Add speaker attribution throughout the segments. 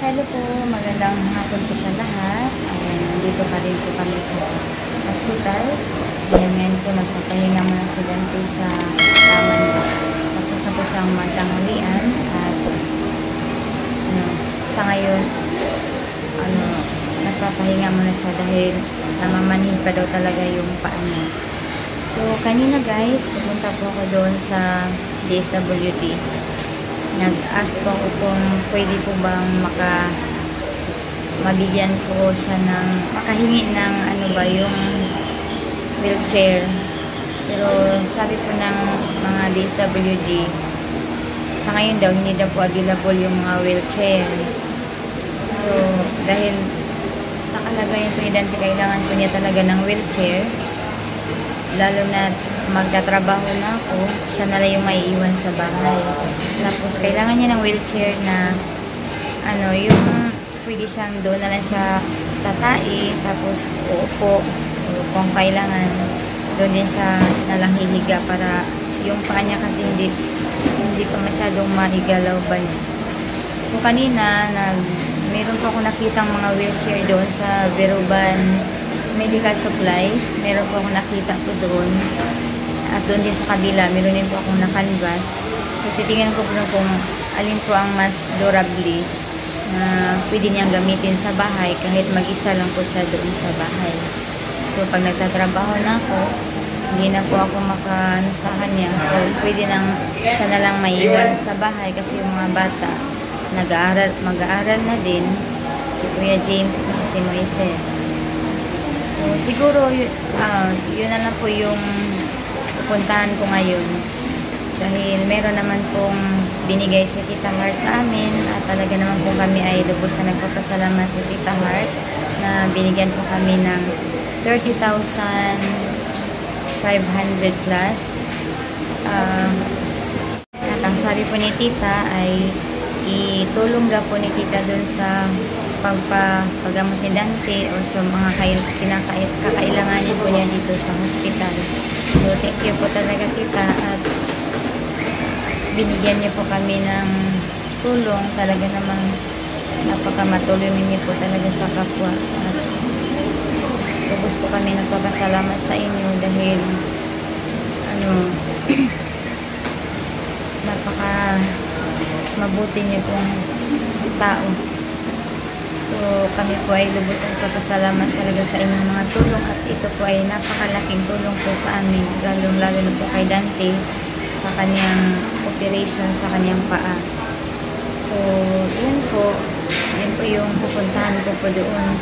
Speaker 1: Hello po, magandang hapon po sa lahat. Nandito pa rin po kami sa hospital. Ngayon po nagpapahinga muna si Dante sa kama niya. Tapos na po siyang magtanghalian at sa ngayon nagpapahinga muna siya dahil namamanhid pa daw talaga yung paa niya. So kanina guys, pupunta po ako doon sa DSWD. Nag-ask po ako kung pwede po bang mabigyan ko siya ng makahingi ng yung wheelchair. Pero sabi po ng mga DSWD, sa ngayon daw hindi daw po available yung mga wheelchair. So dahil sa kalagayan po ni Dante, kailangan po niya talaga ng wheelchair, lalo na magtatrabaho na ako, siya na lang yung maiiwan sa bahay. Tapos kailangan niya ng wheelchair na yung pwede siyang doon na lang siya tatai, tapos uupo, kung kailangan doon din siya nalang hihiga para yung paa niya kasi hindi pa masyadong maigalaw ba niya. So kanina meron po ako nakitang mga wheelchair doon sa Veruban Medical Supplies. Meron po ako nakita po doon. At doon din sa kabila, meron din po akong na-canvas. So, titingnan ko po kung alin po ang mas durably na pwede niyang gamitin sa bahay kahit mag-isa lang po siya doon sa bahay. So, pag nagtatrabaho na ako, hindi na po ako makanusahan niya. So, pwede siya na lang maiwan sa bahay kasi yung mga bata mag-aaral na din, si Kuya James at si Moises. So, siguro, yun na lang po yung pupuntahan ko ngayon dahil meron naman pong binigay si Tita Heart sa amin at talaga naman po kami ay lubos na nagpapasalamat kay Tita Heart na binigyan po kami ng 30,500 plus. At ang sabi po ni Tita ay itulong daw po ni Tita dun sa pagpagamot ni Dante o sa mga kakailangan niya po niya dito sa hospital. So, thank you po talaga Tita at binigyan niyo po kami ng tulong. Talaga namang napakamatulungin niyo po talaga sa kapwa. At lubos po kami nagpapasalamat sa inyo dahil napaka mabuti niyo pong tao. So, kami po ay lubos na nagpapasalamat talaga sa inyong mga tulong at ito po ay napakalaking tulong po sa amin, lalo na po kay Dante sa kanyang operation sa kanyang paa. So, yun po yung pupuntahan ko po doon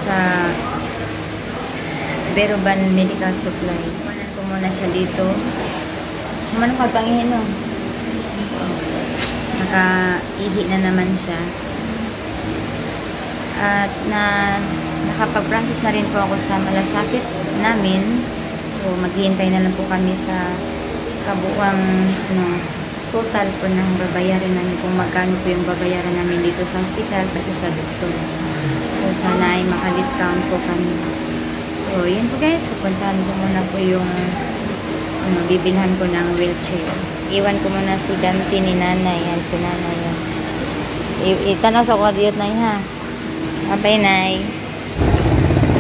Speaker 1: sa Veruban Medical Supply. Kumanan ko muna siya dito. Kumanan ko pangihin no? Nakaihi na naman siya. At nakapag-process na rin po ako sa malasakit namin. So, maghihintay na lang po kami sa kabuuang total po ng babayaran namin, kung magkano po yung babayaran namin dito sa hospital pati sa doktor. So, sana ay maka-discount po kami. So, yun po guys. Pupuntahan ko muna po yung bibilhan ko ng wheelchair. Iwan ko muna si Dante ni nanay. Yan, si nanay yan. Itanaw sa kwadiyot na ha. Abay, Nay.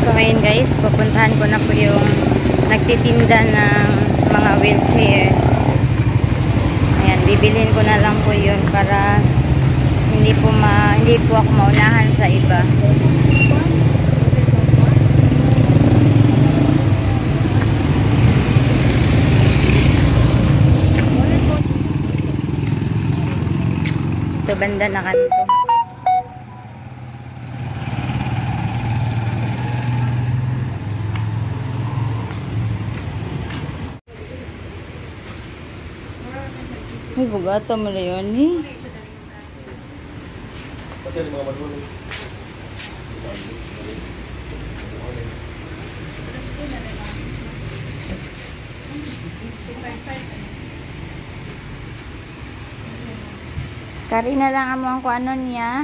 Speaker 1: So, ngayon guys, pupuntahan ko na po yung nagtitinda ng mga wheelchair. Ayan, bibilhin ko na lang po yun para hindi po ako maunahan sa iba. Ito, banda na kanto. Ay, bugata mo na yun eh. Kari na lang amo ang kuano niya.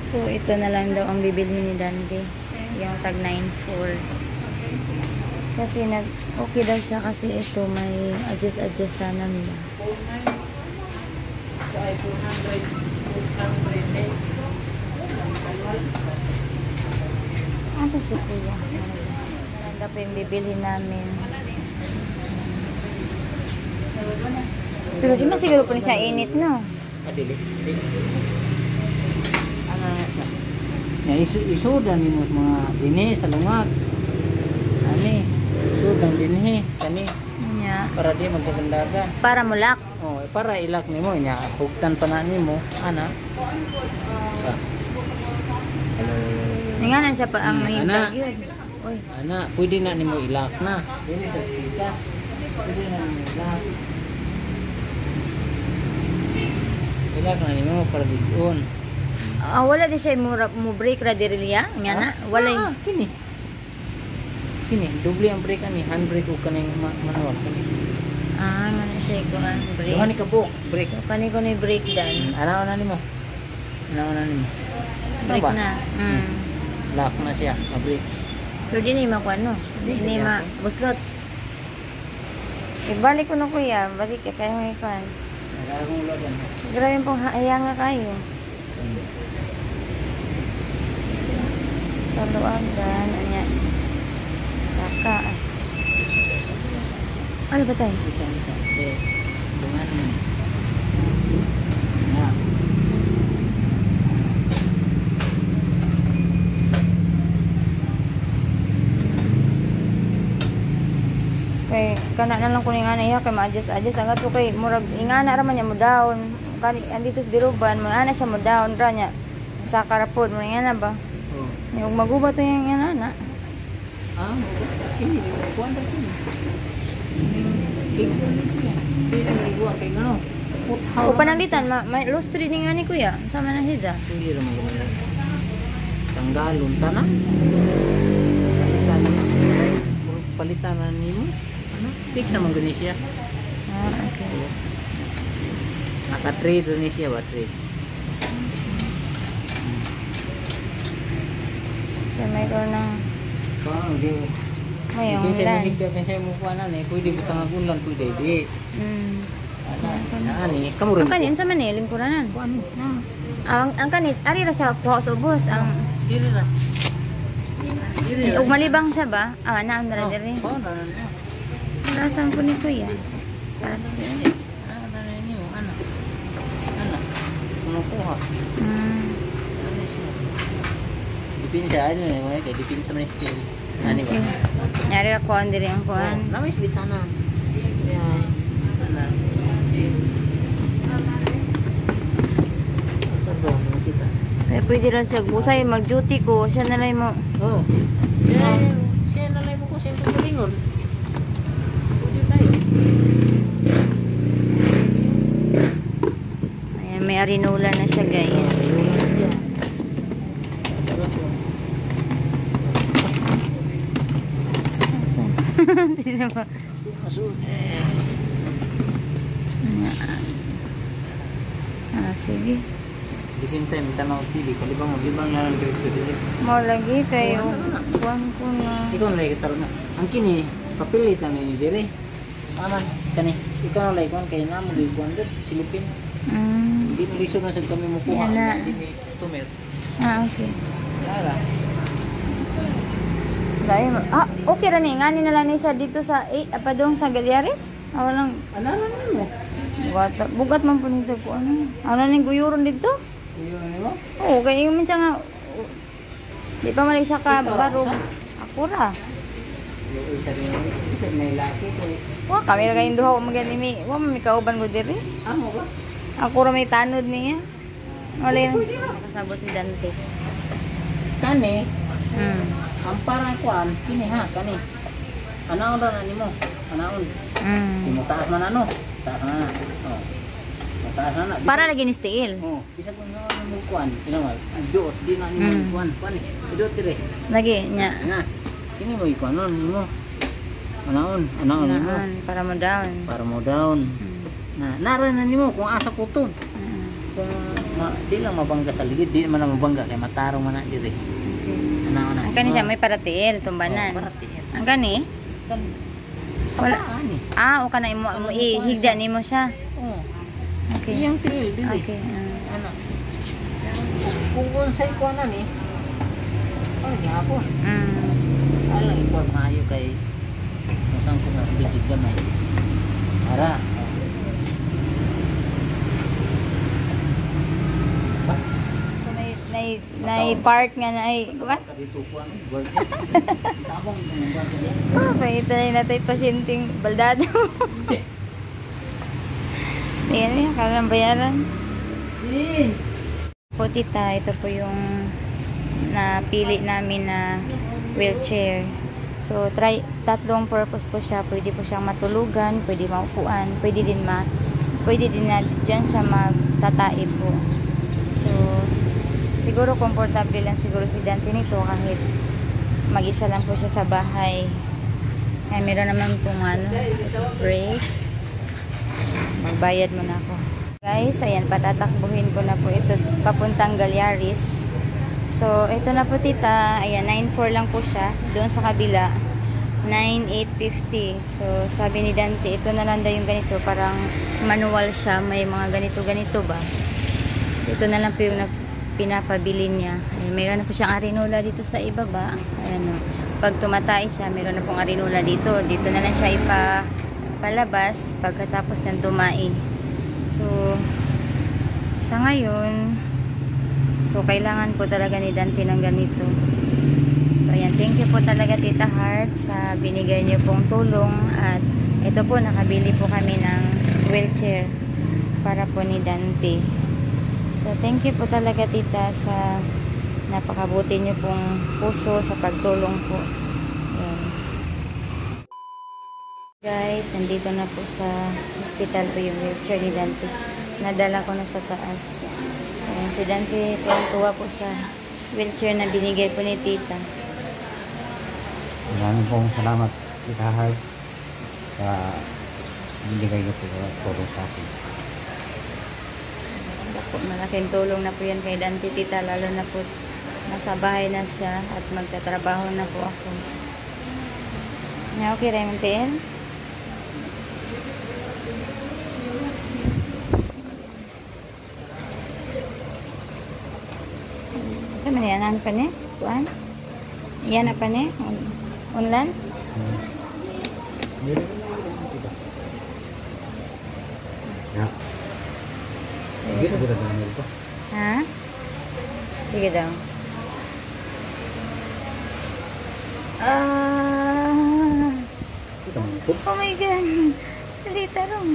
Speaker 1: So, ito na lang daw ang bibilhin ni Dante. Yung tag 9.4. Kasi okay daw siya kasi ito may adjust sana nila. Asa si Kuya? Ganda po yung bibilhin namin. Pero di man siguro po siya init, no?
Speaker 2: Adili. Ano na siya? Isudan ni mo mga dini sa lungag. Ani, isudan dinhi kani.
Speaker 1: Nya.
Speaker 2: Para di magkagandagan.
Speaker 1: Para mulak.
Speaker 2: Oh, para ilak nimo nya hugtan pa na nimo ana.
Speaker 1: Nganan siya pa ang
Speaker 2: Ana.
Speaker 1: mahintag yun. Oy.
Speaker 2: Ana, pwede na nimo ilak na. Dini sa tikas. Pwede na nimo ilak. Ilak na nimo para bidon.
Speaker 1: Wala di siya mo break ra dirilya nga na wala.
Speaker 2: Kini. Kini doble ang brake ani, handbrake ug kaning manual kani.
Speaker 1: Man siya ko ang break.
Speaker 2: Duha ni ka buk, brake.
Speaker 1: So kani ko ni break dan.
Speaker 2: Ano na nimo? Ano na nimo?
Speaker 1: Break
Speaker 2: ba?
Speaker 1: na.
Speaker 2: Lock na siya, ma-brake.
Speaker 1: Pero di na makuano. Di na ma buslot. Ibalik ko na kuya, balik ka kaya may kan.
Speaker 2: Nagagong ulan.
Speaker 1: Grabe pong hayang nga kayo. Taluagan, anya. Saka. Ano ba tayo?
Speaker 2: Dengan nah.
Speaker 1: Kay kana na lang kuning ana iya kay ma-adjust agad to kay murag ingana ra man niya mo down. Kani andito sa Biruban, mo ana siya mo down ra niya. Sa karapod mo ingana ba?
Speaker 2: Oh.
Speaker 1: Yung maguba to yung ingana.
Speaker 2: Ini kuan ta kini.
Speaker 1: O pananglitan may lost reading ani kuya. Sama na siya.
Speaker 2: Hindi ra magana. Tanggalon ta na. Palitan na nimo. Ano? Fix naman gani siya.
Speaker 1: Okay.
Speaker 2: Naka-trade rin siya ba? Trade.
Speaker 1: So may ko nang
Speaker 2: Di.
Speaker 1: may yung
Speaker 2: Kung siya
Speaker 1: lan.
Speaker 2: nahigdat na siya mukha na pwede butang ang ulan, pwede. Di. Ani, kamu rin.
Speaker 1: Ang kanin sa Manila, lingkuranan. Ang kanit, ari ra siya kuha sa ubos. Ang
Speaker 2: Dili ra.
Speaker 1: ug malibang siya ba? Naon na ra diri.
Speaker 2: Oo, na.
Speaker 1: Rasan ko ni kuya. Para
Speaker 2: Ano niyo? Ano? Kuha. Ano siya? Dipin sa ano eh, kay dipin sa ministry. Ani ba?
Speaker 1: Nyari ra kuan diri ang kuan.
Speaker 2: Namay bitana. Yan. Ana. Sa do kita.
Speaker 1: Kaya pwede ra siya busay mag-duty ko. Siya na lang mo.
Speaker 2: Oh. Siya na lang mo ko siya tulingon. Pwede tayo.
Speaker 1: Ayan, may arinola na siya guys. Hindi naman. Sige.
Speaker 2: Di same time, tanaw TV, kalibang na lang direct to direct.
Speaker 1: More lagi kayo. Kuan ko na.
Speaker 2: Ikaw na lang kitaro na. Ang kini, papilit na ni dire. Aman, kani. Ikaw na lang kay na mo di kuan silupin. Di liso na sa kami mo kuha.
Speaker 1: Yan na.
Speaker 2: Di customer.
Speaker 1: Okay.
Speaker 2: Yara.
Speaker 1: Dahil, okay ra ni. Ngani na lang ni siya dito sa, apadong sa Galyares? Walang,
Speaker 2: Ano mo?
Speaker 1: bugat man po nito ko. Ano ning guyuron dito?
Speaker 2: Kuya mo?
Speaker 1: Oo, kaya yung minsan nga, di pa mali siya ka
Speaker 2: Ikaw,
Speaker 1: barog.
Speaker 2: sa?
Speaker 1: Ako ra.
Speaker 2: Isa na ilaki ko eh.
Speaker 1: Wa kami ra kayong duha, maganimi. Wa may kauban ko diri.
Speaker 2: Amo ba?
Speaker 1: Ako ra may tanod niya. Wala yun. Nakasabot si Dante.
Speaker 2: Kani,
Speaker 1: Hmm.
Speaker 2: ang parang kuan, kini ha, kani. Anaon ra na nimo? Anaon. Imo taas man ano? Taas na. Oh. Taas na.
Speaker 1: Para lagi ni steel.
Speaker 2: Oh, bisa ko nga mo kuan, kinamal. Adot di na nimo kuan, kuan. Adot dire.
Speaker 1: Lagi nya.
Speaker 2: Na. Kini mo ikuan nimo. Anaon nimo.
Speaker 1: Para mo down.
Speaker 2: Para mo down. Naranan nimo kung asa kutob. Kung di lang mabangga sa ligid, di man na mabangga kay matarong man na diri.
Speaker 1: Okay.
Speaker 2: Ana.
Speaker 1: Ang kani siya may paratiil, tumbanan.
Speaker 2: Paratiil.
Speaker 1: Ang kani?
Speaker 2: Wala ani.
Speaker 1: O kana imo ihigda nimo siya.
Speaker 2: Oo.
Speaker 1: Okay.
Speaker 2: Iyang tiil dili.
Speaker 1: Okay.
Speaker 2: Ano? Kung unsay ko na ni. Oh, gihapon. Alang ipot maayo kay masang ko nga budget gamay. Ara.
Speaker 1: Nay park nga na ay what?
Speaker 2: Dito po ano, birthday. Tabong birthday.
Speaker 1: Pakita na natin pasyenteng baldado. Ayan yan, kailangan bayaran. Po tita, ito po yung napili namin na wheelchair. So, tatlong purpose po siya. Pwede po siyang matulugan, pwede maupuan, pwede din na dyan siya magtatae po. So, siguro komportable lang siguro si Dante nito kahit mag-isa lang po siya sa bahay. Ay, meron naman pong break. Magbayad muna ako. Guys, ayan, patatakbuhin ko na po ito papuntang Galyaris. So, ito na po tita. Ayan, 9.4 lang po siya. Doon sa kabila, 9.850. So, sabi ni Dante, ito na lang daw yung ganito. Parang manual siya. May mga ganito-ganito ba? So, ito na lang po yung pinapabili niya. Ayan, mayroon na po siyang arinula dito sa ibaba. Ayan o. Pag tumatay siya, mayroon na pong arinula dito. Dito na lang siya palabas pagkatapos ng tumai. So, sa ngayon, so, kailangan po talaga ni Dante ng ganito. So, ayan. Thank you po talaga Tita Heart sa binigay niyo pong tulong. At ito po, nakabili po kami ng wheelchair para po ni Dante. So, thank you po talaga Tita sa napakabuti niyo pong puso sa pagtulong po. Ayan. Guys, nandito na po sa hospital po yung wheelchair ni Dante. Nadala ko na sa taas. Ayan, si Dante tuwa po sa wheelchair na binigay po ni Tita.
Speaker 2: Maraming pong salamat Tita Heart sa binigay niyo po tulong sa akin.
Speaker 1: Malaking tulong na po yan kay Dante Tita, lalo na po nasa bahay na siya at magtatrabaho na po ako. Okay, Raymond Tiel? Saan man yan? Ano pa niya? Kuan? Yan na pa niya? Unlan?
Speaker 2: Ya. Sige, sabi na namin ito.
Speaker 1: Ha? Sige daw. Oh my God. Dali, tarong.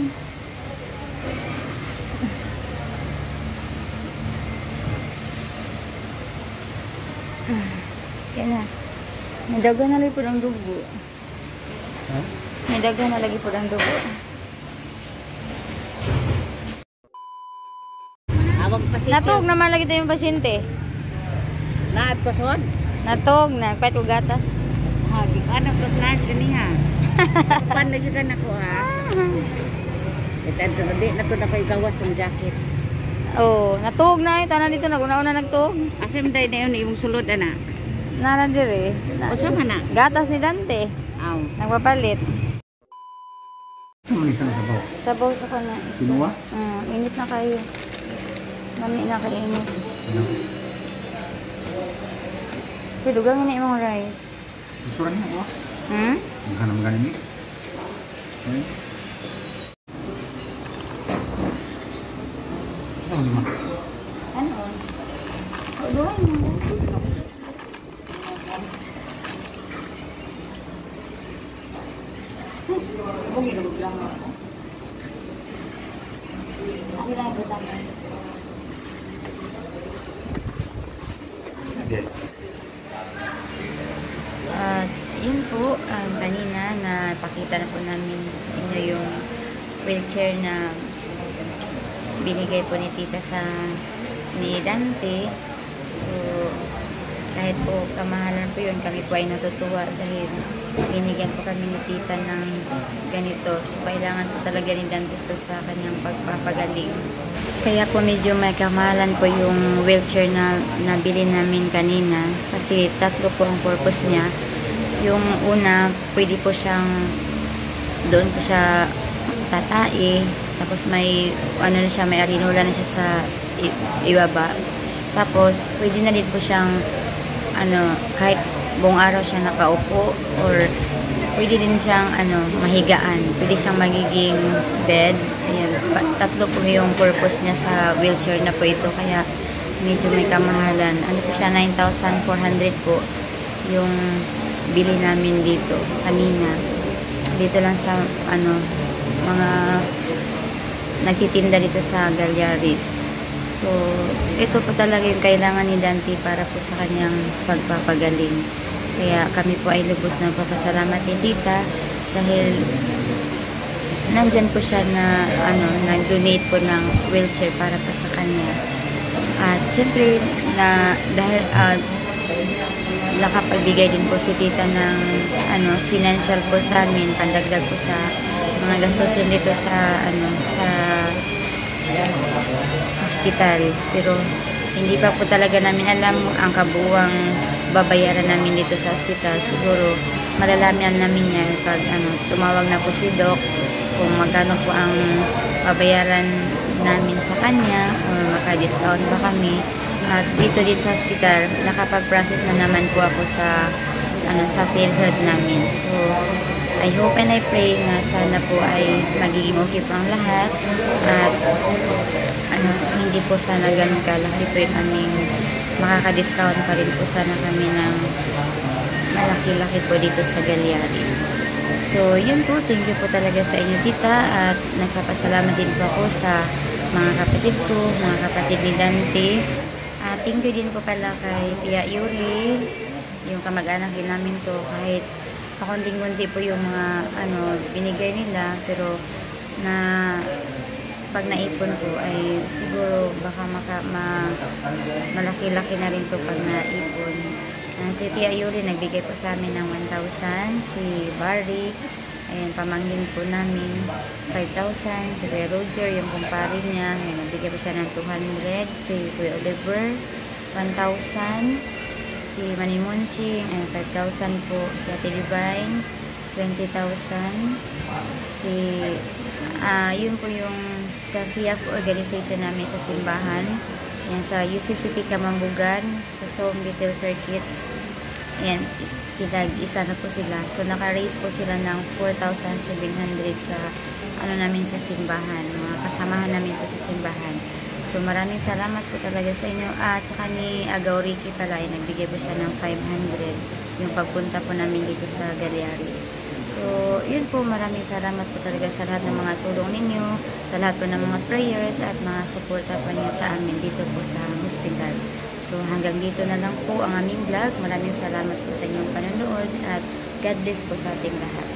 Speaker 1: Yan na. May daga na lagi po ang dugo.
Speaker 2: Ha?
Speaker 1: May daga na lagi po ang dugo. Natog naman lagi tayo yung pasyente.
Speaker 3: Naat ko sod?
Speaker 1: Natog na. Kahit ugatas.
Speaker 3: Habi ka na to snart kaniha. Pan na jud na ko ha. Ito na to na ko igawas tong jacket.
Speaker 1: Oh, natog na. Tanan dito na. Una-una nagtog.
Speaker 3: Asem day na yun imong sulod ana.
Speaker 1: Naran dire.
Speaker 3: O sa mana?
Speaker 1: Gatas ni Dante.
Speaker 3: Aw.
Speaker 1: Nagpapalit.
Speaker 2: Saan mo isang sabaw?
Speaker 1: Sabaw sa kana.
Speaker 2: Sinuwa?
Speaker 1: Init na kayo. Mami na kayo init.
Speaker 2: Ano?
Speaker 1: Pero dugang na imong rice.
Speaker 2: Gusto rin niya ako. Maghanam ganin niya. Ano naman?
Speaker 1: Ano? O, duhay mo. Bungi na lang ako. Ako lang ito tama. At yun po, kanina na pakita na po namin sa inyo yung wheelchair na binigay po ni Tita ni Dante. So, kahit po kamahalan po yun, kami po ay natutuwa dahil binigyan po kami ni tita ng ganito. So, kailangan po talaga ni Dan dito sa kanyang pagpapagaling. Kaya po medyo may kamahalan po yung wheelchair na nabili namin kanina kasi 3 po ang purpose niya. Yung una, pwede po siyang doon po siya tatai, tapos may ano na siya, may arinula na siya sa ibaba. Tapos, pwede na din po siyang, kahit buong araw siya nakaupo, or pwede din siyang, mahigaan. Pwede siyang magiging bed. Ayan, 3 po yung purpose niya sa wheelchair na po ito. Kaya, medyo may kamahalan. Ano po siya, 9,400 po yung bili namin dito, kanina. Dito lang sa, mga nagtitinda dito sa Galyaris. So, ito po talaga yung kailangan ni Dante para po sa kanyang pagpapagaling. Kaya kami po ay lubos na papasalamat ni tita dahil nandyan po siya na nag-donate po ng wheelchair para po sa kanya. At syempre, dahil nakapagbigay din po si tita ng financial po sa amin, pandagdag po sa mga gastusin dito sa sa hospital. Pero hindi pa po talaga namin alam ang kabuuang babayaran namin dito sa hospital. Siguro malalaman namin yan pag tumawag na po si Doc kung magkano po ang babayaran namin sa kanya or maka-discount pa kami. At dito din sa hospital, nakapag-process na naman po ako sa sa PhilHealth namin. So, I hope and I pray na sana po ay magiging okay po ang lahat at hindi po sana ganun kalaki po yung aming makaka-discount pa rin po sana kami ng malaki-laki po dito sa Galyaris. So, yun po. Thank you po talaga sa inyo, tita, at nagpapasalamat din po ako sa mga kapatid ko, mga kapatid ni Dante. Thank you din po pala kay Tia Yuli, yung kamag-anak din namin to, kahit pakunting-kunti po yung mga binigay nila, pero na pag naipon po ay siguro baka malaki-laki na rin to pag naipon. Si Tia Yuli nagbigay po sa amin ng 1,000, si Barry ayan, pamangkin po namin 5,000, si Kuya Roger yung kumpare niya, ayan, nagbigay po siya ng 200, si Kuya Oliver 1,000, si Manny Munching, 5,000 po. Si Ate Divine, 20,000. Yun po yung sa SIAF organization namin sa simbahan. Yan, sa UCCP Kamanggugan, sa Som Little Circuit. Yan, isa na po sila. So, naka-raise po sila ng 4,700 sa namin sa simbahan. Mga kasamahan namin po sa simbahan. So, maraming salamat po talaga sa inyo. Tsaka ni Agaw Ricky pala, nagbigay po siya ng 500 yung pagpunta po namin dito sa Galyaris. So, yun po, maraming salamat po talaga sa lahat ng mga tulong ninyo, sa lahat po ng mga prayers at mga suporta po niyo sa amin dito po sa hospital. So, hanggang dito na lang po ang aming vlog. Maraming salamat po sa inyong panonood at God bless po sa ating lahat.